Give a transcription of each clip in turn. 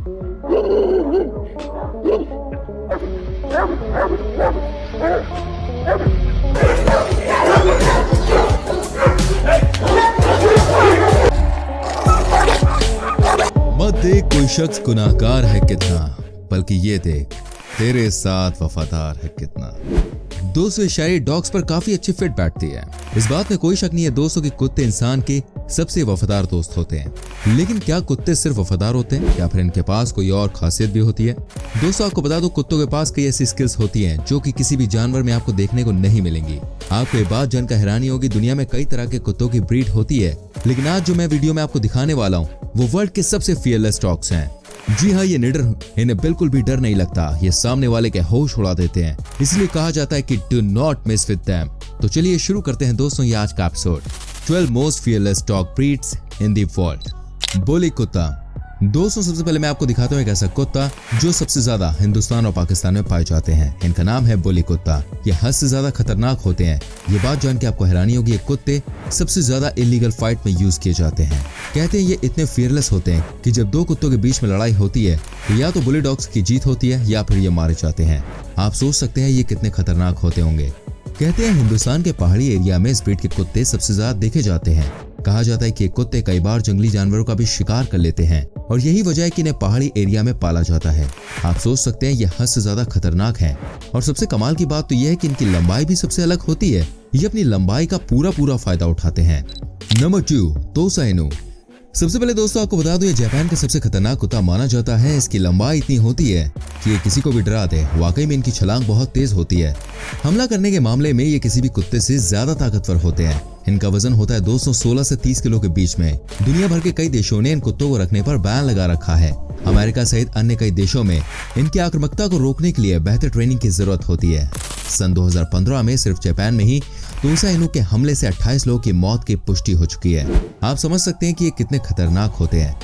मत देख कोई शख्स गुनाहगार है कितना, बल्कि ये देख तेरे साथ वफादार है कितना। दोस्तों, शायरी डॉग्स पर काफी अच्छी फिट बैठती है। इस बात में कोई शक नहीं है दोस्तों कि कुत्ते इंसान के सबसे वफादार दोस्त होते हैं। लेकिन क्या कुत्ते सिर्फ वफादार होते हैं या फिर इनके पास कोई और खासियत भी होती है? दोस्तों, आपको बता दो, कुत्तों के पास कई ऐसी स्किल्स होती हैं जो कि किसी भी जानवर में आपको देखने को नहीं मिलेंगी। आपको ये बात जानकर हैरानी होगी, दुनिया में कई तरह के कुत्तों की ब्रीड होती है, लेकिन आज जो मैं वीडियो में आपको दिखाने वाला हूँ वो वर्ल्ड के सबसे फियरलेस डॉग्स हैं। जी हाँ, ये निडर, इन्हें बिल्कुल भी डर नहीं लगता। ये सामने वाले के होश उड़ा देते हैं, इसलिए कहा जाता है कि do not miss with them. तो चलिए शुरू करते हैं दोस्तों ये आज का episode. 12 most fearless dog breeds in the world. Bully कुत्ता। दोस्तों, सबसे पहले मैं आपको दिखाता हूँ एक ऐसा कुत्ता जो सबसे ज्यादा हिंदुस्तान और पाकिस्तान में पाए जाते हैं। इनका नाम है बुली कुत्ता। ये हद से ज्यादा खतरनाक होते हैं। ये बात जान के आपको हैरानी होगी, ये कुत्ते सबसे ज्यादा इलीगल फाइट में यूज किए जाते हैं। कहते हैं ये इतने फियरलेस होते हैं कि जब दो कुत्तों के बीच में लड़ाई होती है तो या तो बुली डॉग्स की जीत होती है या फिर ये मारे जाते हैं। आप सोच सकते हैं ये कितने खतरनाक होते होंगे। कहते हैं हिंदुस्तान के पहाड़ी एरिया में इस ब्रीड के कुत्ते सबसे ज्यादा देखे जाते हैं। कहा जाता है कि ये कुत्ते कई बार जंगली जानवरों का भी शिकार कर लेते हैं और यही वजह है कि इन्हें पहाड़ी एरिया में पाला जाता है। आप सोच सकते हैं ये हद से ज्यादा खतरनाक हैं। और सबसे कमाल की बात तो यह है कि इनकी लंबाई भी सबसे अलग होती है। ये अपनी लंबाई का पूरा फायदा उठाते हैं। नंबर 2, तोसा इनु। सबसे पहले दोस्तों आपको बता दो, ये जापान का सबसे खतरनाक कुत्ता माना जाता है। इसकी लंबाई इतनी होती है कि ये किसी को भी डरा दे। वाकई में इनकी छलांग बहुत तेज होती है। हमला करने के मामले में ये किसी भी कुत्ते से ज्यादा ताकतवर होते हैं। इनका वजन होता है दोस्तों 16 से 30 किलो के बीच में। दुनिया भर के कई देशों ने इन कुत्तों को रखने पर बैन लगा रखा है। अमेरिका सहित अन्य कई देशों में इनकी आक्रामकता को रोकने के लिए बेहतर ट्रेनिंग की जरूरत होती है। सन 2015 में सिर्फ जापान में ही तोसा इनु के हमले से 28 लोगों की मौत की पुष्टि हो चुकी है। आप समझ सकते हैं कि ये कितने खतरनाक होते हैं।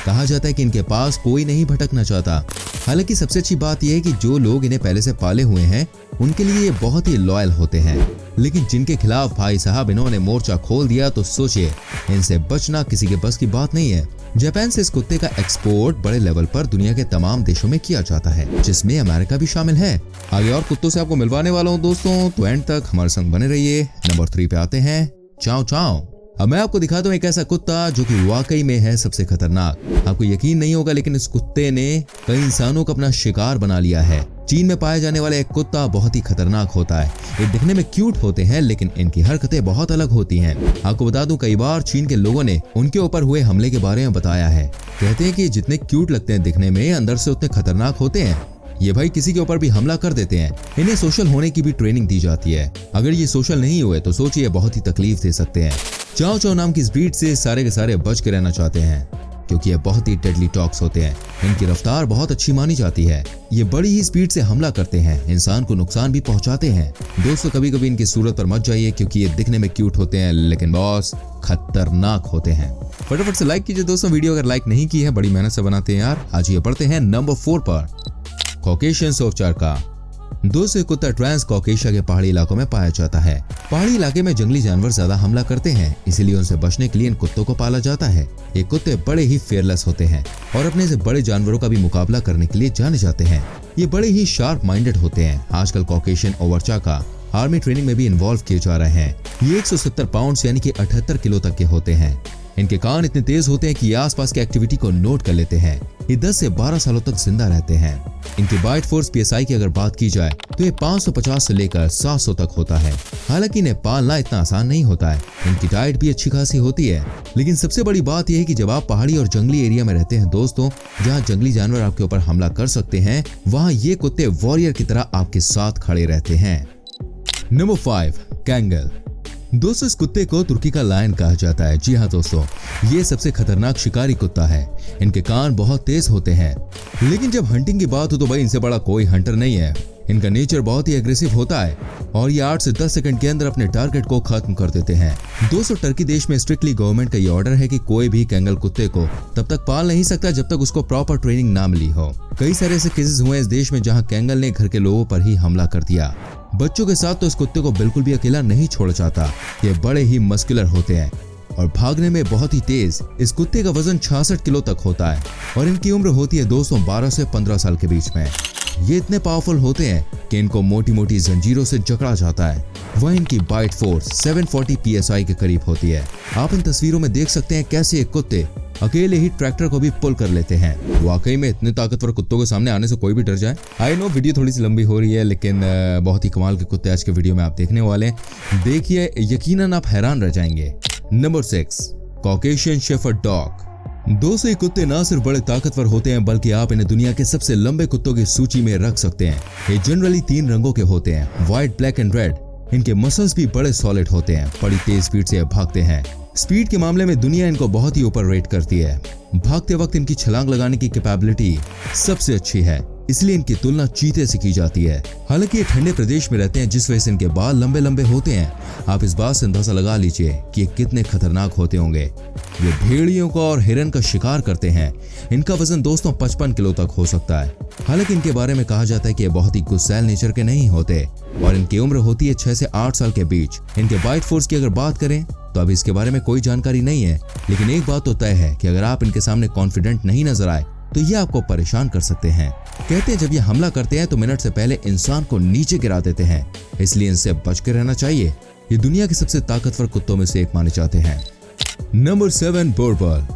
कहा जाता है कि इनके पास कोई नहीं भटकना चाहता। हालांकि सबसे अच्छी बात यह है कि जो लोग इन्हें पहले से पाले हुए हैं उनके लिए ये बहुत ही लॉयल होते हैं। लेकिन जिनके खिलाफ भाई साहब इन्होंने मोर्चा खोल दिया तो सोचिए, इनसे बचना किसी के बस की बात नहीं है। जापान से इस कुत्ते का एक्सपोर्ट बड़े लेवल पर दुनिया के तमाम देशों में किया जाता है, जिसमें अमेरिका भी शामिल है। आगे और कुत्तों से आपको मिलवाने वाला हूँ दोस्तों, तो एंड तक हमारे संग बने रहिए। नंबर 3 पे आते हैं, चाओ चाओ। अब मैं आपको दिखाता हूँ एक ऐसा कुत्ता जो कि वाकई में है सबसे खतरनाक। आपको यकीन नहीं होगा, लेकिन इस कुत्ते ने कई इंसानों को अपना शिकार बना लिया है। चीन में पाए जाने वाला एक कुत्ता बहुत ही खतरनाक होता है। ये दिखने में क्यूट होते हैं, लेकिन इनकी हरकतें बहुत अलग होती हैं। आपको बता दूं, कई बार चीन के लोगों ने उनके ऊपर हुए हमले के बारे में बताया है। कहते हैं कि जितने क्यूट लगते हैं दिखने में, अंदर से उतने खतरनाक होते हैं। ये भाई किसी के ऊपर भी हमला कर देते हैं। इन्हें सोशल होने की भी ट्रेनिंग दी जाती है। अगर ये सोशल नहीं हुए तो सोचिए बहुत ही तकलीफ दे सकते हैं। चाओ चाओ नाम की इस ब्रीड से सारे के सारे बच के रहना चाहते हैं, क्योंकि ये बहुत ही डेडली डॉग्स होते हैं। इनकी रफ्तार बहुत अच्छी मानी जाती है। ये बड़ी ही स्पीड से हमला करते हैं, इंसान को नुकसान भी पहुंचाते हैं। दोस्तों, कभी कभी इनकी सूरत पर मत जाइए, क्योंकि ये दिखने में क्यूट होते हैं लेकिन बॉस खतरनाक होते हैं। फटाफट से लाइक कीजिए दोस्तों वीडियो, अगर लाइक नहीं की है, बड़ी मेहनत से बनाते हैं यार। आज ये पढ़ते हैं नंबर 4 पर, कॉकेशियन सोवचारका। दोस्तों, कुत्ता ट्रांस कॉकेशिया के पहाड़ी इलाकों में पाया जाता है। पहाड़ी इलाके में जंगली जानवर ज्यादा हमला करते हैं, इसीलिए उनसे बचने के लिए इन कुत्तों को पाला जाता है। ये कुत्ते बड़े ही फेयरलेस होते हैं और अपने से बड़े जानवरों का भी मुकाबला करने के लिए जाने जाते हैं। ये बड़े ही शार्प माइंडेड होते हैं। आजकल कॉकेशियन ओवरचाका आर्मी ट्रेनिंग में भी इन्वॉल्व किए जा रहे हैं। ये 170 पाउंड यानी कि 78 किलो तक के होते हैं। इनके कान इतने तेज होते हैं कि ये आसपास की एक्टिविटी को नोट कर लेते हैं। ये 10 से 12 सालों तक जिंदा रहते हैं। इनकी बाइट फोर्स PSI की अगर बात की जाए तो ये 550 से लेकर 700 तक होता है। हालांकि इन्हें पालना इतना आसान नहीं होता है। इनकी डाइट भी अच्छी खासी होती है। लेकिन सबसे बड़ी बात यह है कि जब आप पहाड़ी और जंगली एरिया में रहते हैं दोस्तों, जहाँ जंगली जानवर आपके ऊपर हमला कर सकते हैं, वहाँ ये कुत्ते वॉरियर की तरह आपके साथ खड़े रहते हैं। Number 5, Kangal. दोस्तों, इस कुत्ते को तुर्की का लायन कहा जाता है। जी हाँ दोस्तों, ये सबसे खतरनाक शिकारी कुत्ता है। इनके कान बहुत तेज होते हैं, लेकिन जब हंटिंग की बात हो तो भाई इनसे बड़ा कोई हंटर नहीं है। इनका नेचर बहुत ही एग्रेसिव होता है और ये 8 से 10 सेकंड के अंदर अपने टारगेट को खत्म कर देते हैं। दोस्तों, टर्की देश में स्ट्रिक्टली गवर्नमेंट का ये ऑर्डर है कि कोई भी कैंगल कुत्ते को तब तक पाल नहीं सकता जब तक उसको प्रॉपर ट्रेनिंग ना मिली हो। कई सारे ऐसे केसेस हुए इस देश में जहाँ कैंगल ने घर के लोगों पर ही हमला कर दिया। बच्चों के साथ तो इस कुत्ते को बिल्कुल भी अकेला नहीं छोड़ जाता। ये बड़े ही मस्कुलर होते हैं। और भागने में बहुत ही तेज। इस कुत्ते का वजन 66 किलो तक होता है और इनकी उम्र होती है दोस्तों 12 से 15 साल के बीच में। ये इतने पावरफुल होते हैं कि इनको मोटी मोटी जंजीरों से जकड़ा जाता है। वह इनकी बाइट फोर्स 740 PSI के करीब होती है। आप इन तस्वीरों में देख सकते हैं कैसे ये कुत्ते अकेले ही ट्रैक्टर को भी पुल कर लेते हैं। वाकई में इतने ताकतवर कुत्तों के सामने आने से कोई भी डर जाए। आई नो वीडियो थोड़ी सी लंबी हो रही है, लेकिन बहुत ही कमाल के कुत्ते आज के वीडियो में आप देखने वाले हैं। देखिए, यकीनन आप हैरान रह जाएंगे। Number 6, Caucasian shepherd dog. दोस्तों, ये कुत्ते ना सिर्फ बड़े ताकतवर होते हैं बल्कि आप इन्हें दुनिया के सबसे लंबे कुत्तों की सूची में रख सकते हैं। ये जनरली 3 रंगों के होते हैं, व्हाइट, ब्लैक एंड रेड। इनके मसल्स भी बड़े सॉलिड होते हैं। बड़ी तेज स्पीड से भागते हैं। स्पीड के मामले में दुनिया इनको बहुत ही ऊपर रेट करती है। भागते वक्त इनकी छलांग लगाने की कैपेबिलिटी सबसे अच्छी है, इसलिए इनकी तुलना चीते से की जाती है। हालांकि ये ठंडे प्रदेश में रहते हैं, जिस वजह से इनके बाल लंबे लंबे होते हैं। आप इस बात से अंदाजा लगा लीजिए कि ये कितने खतरनाक होते होंगे। ये भेड़ियों का और हिरन का शिकार करते हैं। इनका वजन दोस्तों 55 किलो तक हो सकता है। हालांकि इनके बारे में कहा जाता है कि ये बहुत ही गुस्सैल नेचर के नहीं होते और इनकी उम्र होती है 6 से 8 साल के बीच। इनके बाइट फोर्स की अगर बात करें तो अभी इसके बारे में कोई जानकारी नहीं है, लेकिन एक बात तो तय है कि अगर आप इनके सामने कॉन्फिडेंट नहीं नजर आए तो ये आपको परेशान कर सकते हैं। कहते हैं जब ये हमला करते हैं तो मिनट से पहले इंसान को नीचे गिरा देते हैं, इसलिए इनसे बच के रहना चाहिए। ये दुनिया के सबसे ताकतवर कुत्तों में से एक माने जाते हैं। नंबर 7, बोरबल।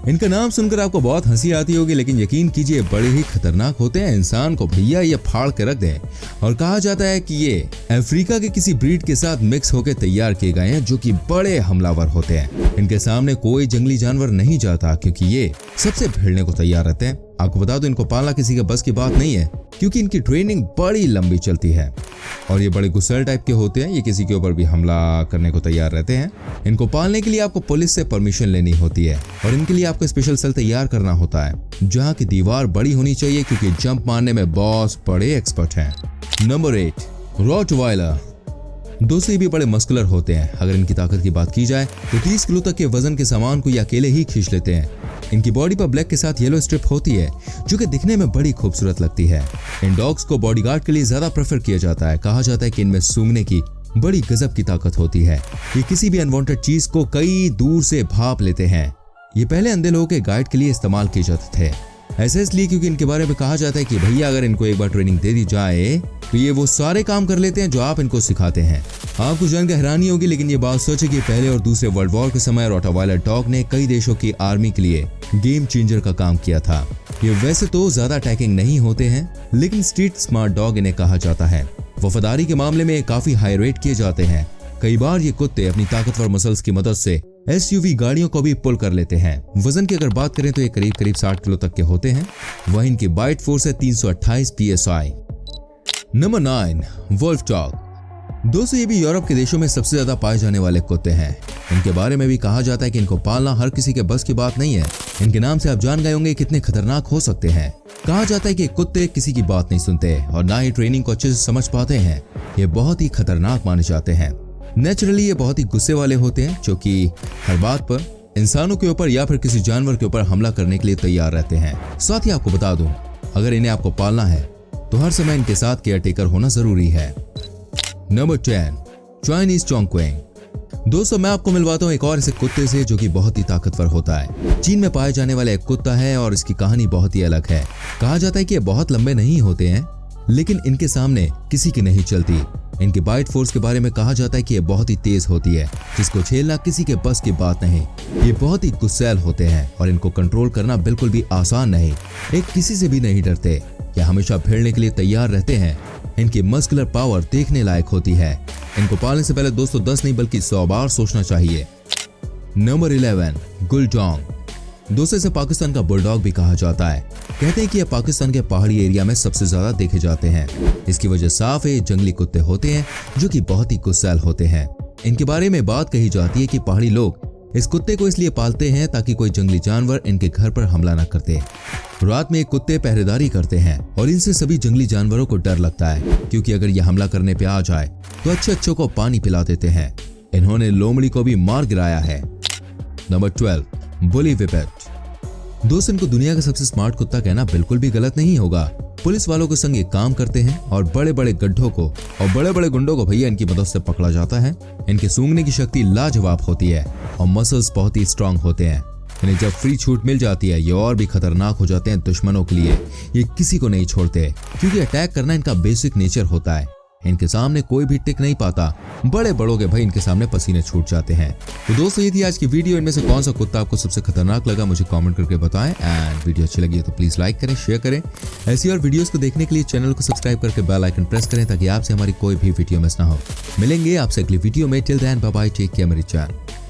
इनका नाम सुनकर आपको बहुत हंसी आती होगी, लेकिन यकीन कीजिए बड़े ही खतरनाक होते हैं। इंसान को भैया ये फाड़ के रख दें। और कहा जाता है कि ये अफ्रीका के किसी ब्रीड के साथ मिक्स होकर तैयार किए गए हैं, जो कि बड़े हमलावर होते हैं। इनके सामने कोई जंगली जानवर नहीं जाता क्योंकि ये सबसे भिड़ने को तैयार रहते हैं। आपको बता दो, इनको पालना किसी के बस की बात नहीं है क्योंकि इनकी ट्रेनिंग बड़ी लंबी चलती है और ये बड़े गुस्सैल टाइप के होते हैं। ये किसी के ऊपर भी हमला करने को तैयार रहते हैं। इनको पालने के लिए आपको पुलिस से परमिशन लेनी होती है और इनके लिए आपको स्पेशल सेल तैयार करना होता है जहाँ की दीवार बड़ी होनी चाहिए क्योंकि जंप मारने में बॉस बड़े एक्सपर्ट हैं। Number 8, Rottweiler. दोस्तों, ये भी बड़े मस्कुलर होते हैं। अगर इनकी ताकत की बात की जाए तो 30 किलो तक के वजन के सामान को ये अकेले ही खींच लेते हैं। इनकी बॉडी पर ब्लैक के साथ येलो स्ट्रिप होती है जो कि दिखने में बड़ी खूबसूरत लगती है। इन डॉग्स को बॉडीगार्ड के लिए ज्यादा प्रेफर किया जाता है। कहा जाता है कि इनमें सूंघने की बड़ी गजब की ताकत होती है। ये किसी भी अनवांटेड चीज को कई दूर से भाप लेते हैं। ये पहले अंधे लोगों के गाइड के लिए इस्तेमाल किए जाते थे। ऐसा इसलिए क्योंकि इनके बारे में कहा जाता है कि भैया अगर इनको एक बार ट्रेनिंग दे दी जाए तो ये वो सारे काम कर लेते हैं जो आप इनको सिखाते हैं। आपको जानकर हैरानी होगी, लेकिन ये बात सोचे कि पहले और दूसरे वर्ल्ड वॉर के समय रॉटवाइलर डॉग ने कई देशों की आर्मी के लिए गेम चेंजर का काम किया था। ये वैसे तो ज्यादा अटैकिंग नहीं होते हैं, लेकिन स्ट्रीट स्मार्ट डॉग इन्हें कहा जाता है। वफादारी के मामले में काफी हाई रेट किए जाते हैं। कई बार ये कुत्ते अपनी ताकतवर मसल्स की मदद से SUV गाड़ियों को भी पुल कर लेते हैं। वजन की अगर बात करें तो ये करीब 60 किलो तक के होते हैं। वह इनकी बाइट फोर्स है 328 PSI। Number 9, wolf dog. दोस्तों, ये भी यूरोप के देशों में सबसे ज्यादा पाए जाने वाले कुत्ते हैं। इनके बारे में भी कहा जाता है कि इनको पालना हर किसी के बस की बात नहीं है। इनके नाम से आप जान गए होंगे कितने खतरनाक हो सकते हैं। कहा जाता है कि कुत्ते किसी की बात नहीं सुनते और ना ही ट्रेनिंग को अच्छे से समझ पाते हैं। ये बहुत ही खतरनाक माने जाते हैं। नेचुरली ये बहुत ही गुस्से वाले होते हैं, जो कि हर बात पर इंसानों के ऊपर या फिर किसी जानवर के ऊपर हमला करने के लिए तैयार रहते हैं। साथ ही आपको बता दूं, अगर इन्हें आपको पालना है तो हर समय इनके साथ केयर टेकर होना जरूरी है। Number 10, Chinese Chongqing. दोस्तों, मैं आपको मिलवाता हूँ एक और ऐसे कुत्ते से जो कि बहुत ही ताकतवर होता है। चीन में पाए जाने वाला एक कुत्ता है और इसकी कहानी बहुत ही अलग है। कहा जाता है कि ये बहुत लंबे नहीं होते हैं, लेकिन इनके सामने किसी की नहीं चलती। इनकी बाइट फोर्स के बारे में कहा जाता है कि ये बहुत ही तेज होती है, जिसको झेलना किसी के बस की बात नहीं। ये बहुत ही गुस्सैल होते हैं और इनको कंट्रोल करना बिल्कुल भी आसान नहीं। एक किसी से भी नहीं डरते, ये हमेशा भिड़ने के लिए तैयार रहते हैं। इनकी मस्कुलर पावर देखने लायक होती है। इनको पालने से पहले दोस्तों 10 नहीं बल्कि 100 बार सोचना चाहिए। नंबर 11, गुलडॉग। दोस्तों, इसे पाकिस्तान का बुलडॉग भी कहा जाता है। कहते हैं कि यह पाकिस्तान के पहाड़ी एरिया में सबसे ज्यादा देखे जाते हैं। इसकी वजह साफ है, जंगली कुत्ते होते हैं जो कि बहुत ही गुस्सैल होते हैं। इनके बारे में बात कही जाती है कि पहाड़ी लोग इस कुत्ते को इसलिए पालते हैं ताकि कोई जंगली जानवर इनके घर पर हमला न करते। रात में ये कुत्ते पहरेदारी करते हैं और इनसे सभी जंगली जानवरों को डर लगता है, क्योंकि अगर ये हमला करने पे आ जाए तो अच्छे को पानी पिला देते हैं। इन्होंने लोमड़ी को भी मार गिराया है। नंबर 12, बुली व्हिppet। दोस्त, इनको दुनिया का सबसे स्मार्ट कुत्ता कहना बिल्कुल भी गलत नहीं होगा। पुलिस वालों के संग ये काम करते हैं और बड़े बड़े गड्ढों को और बड़े बड़े गुंडों को भैया इनकी मदद से पकड़ा जाता है। इनके सूंघने की शक्ति लाजवाब होती है और मसल्स बहुत ही स्ट्रांग होते हैं। इन्हें जब फ्री छूट मिल जाती है ये और भी खतरनाक हो जाते हैं दुश्मनों के लिए। ये किसी को नहीं छोड़ते क्योंकि अटैक करना इनका बेसिक नेचर होता है। इनके सामने कोई भी टिक नहीं पाता। बड़े बड़ों के भाई इनके सामने पसीने छूट जाते हैं। तो दोस्तों ये थी आज की वीडियो। इनमें से कौन सा कुत्ता आपको सबसे खतरनाक लगा मुझे कमेंट करके बताएं। एंड वीडियो अच्छी लगी तो प्लीज लाइक करें, शेयर करें। ऐसी और वीडियोस को देखने के लिए चैनल को सब्सक्राइब करके बेल आइकन प्रेस करें ताकि आपसे हमारी कोई भी वीडियो मिस ना हो। मिलेंगे आपसे अगली वीडियो में। Till then bye bye, take care मेरी जान।